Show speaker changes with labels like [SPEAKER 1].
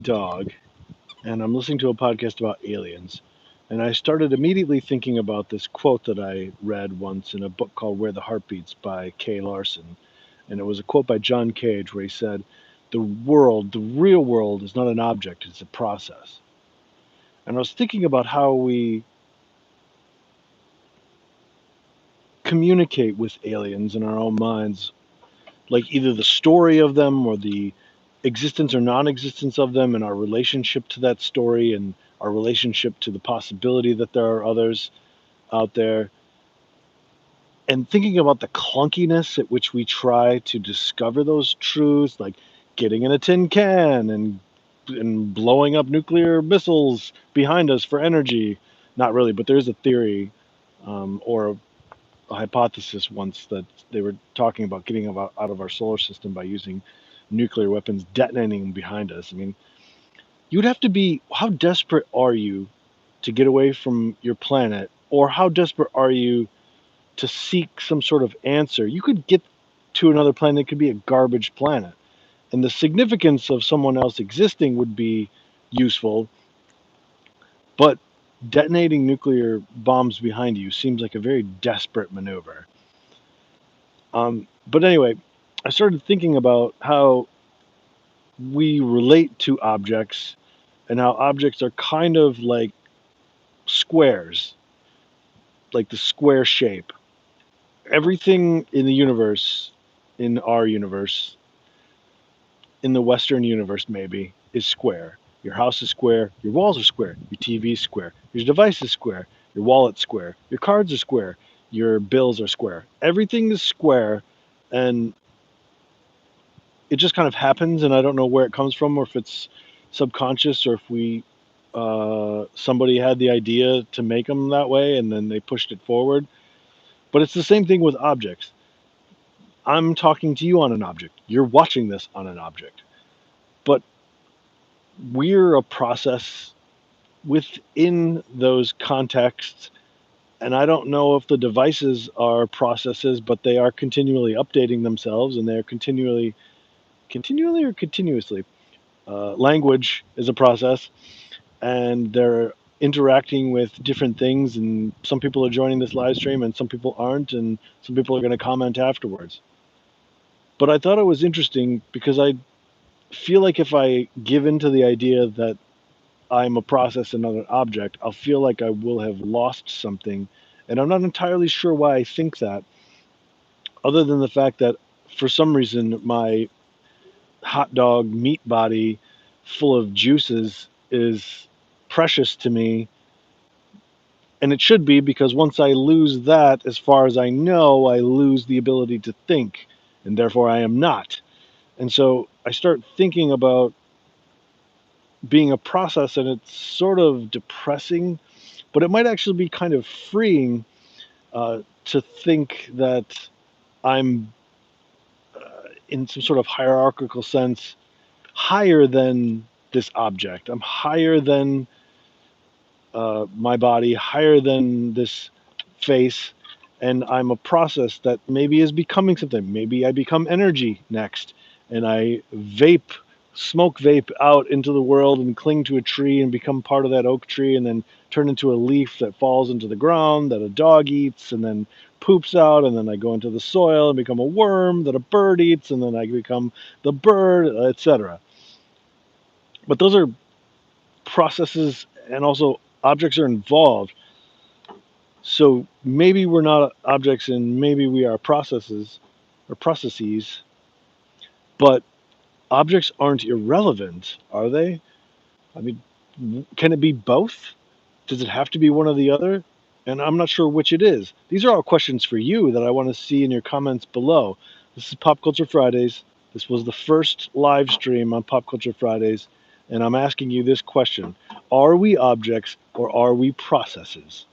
[SPEAKER 1] dog, and I'm listening to a podcast about aliens. And I started immediately thinking about this quote that I read once in a book called Where the Heart Beats by Kay Larson. And it was a quote by John Cage where he said, "The world, the real world, is not an object, it's a process." And I was thinking about how we communicate with aliens in our own minds, like either the story of them or the existence or non-existence of them and our relationship to that story and our relationship to the possibility that there are others out there, and thinking about the clunkiness at which we try to discover those truths, like getting in a tin can and blowing up nuclear missiles behind us for energy. Not really, but there's a theory, or a hypothesis once that they were talking about getting out of our solar system by using nuclear weapons, detonating them behind us. I mean, you'd have to be, how desperate are you to get away from your planet, or how desperate are you to seek some sort of answer? You could get to another planet, it could be a garbage planet. And the significance of someone else existing would be useful, but detonating nuclear bombs behind you seems like a very desperate maneuver. But anyway, I started thinking about how we relate to objects and how objects are kind of like squares, like the square shape. Everything in the universe, in our universe, in the Western universe maybe, is square. Your house is square, your walls are square, your TV is square, your device is square, your wallet's square, your cards are square, your bills are square. Everything is square, and it just kind of happens, and I don't know where it comes from, or if it's subconscious, or if we somebody had the idea to make them that way, and then they pushed it forward. But it's the same thing with objects. I'm talking to you on an object. You're watching this on an object. But we're a process within those contexts. And I don't know if the devices are processes, but they are continually updating themselves, and they're continually or continuously. Language is a process, and they're interacting with different things. And some people are joining this live stream, and some people aren't, and some people are going to comment afterwards. But I thought it was interesting because I feel like if I give into the idea that I'm a process and not an object, I'll feel like I will have lost something. And I'm not entirely sure why I think that, other than the fact that for some reason my hot dog meat body full of juices is precious to me. And it should be, because once I lose that, as far as I know, I lose the ability to think, and therefore I am not. And so I start thinking about being a process, and it's sort of depressing, but it might actually be kind of freeing, to think that I'm, in some sort of hierarchical sense, higher than this object. I'm higher than my body, higher than this face, and I'm a process that maybe is becoming something. Maybe I become energy next, and I smoke vape out into the world and cling to a tree and become part of that oak tree, and then turn into a leaf that falls into the ground that a dog eats and then poops out, and then I go into the soil and become a worm that a bird eats, and then I become the bird, etc. But those are processes, and also objects are involved. So maybe we're not objects, and maybe we are processes or processes, but objects aren't irrelevant, are they? I mean, can it be both? Does it have to be one or the other? And I'm not sure which it is. These are all questions for you that I want to see in your comments below. This is Pop Culture Fridays. This was the first live stream on Pop Culture Fridays, and I'm asking you this question: are we objects or are we processes?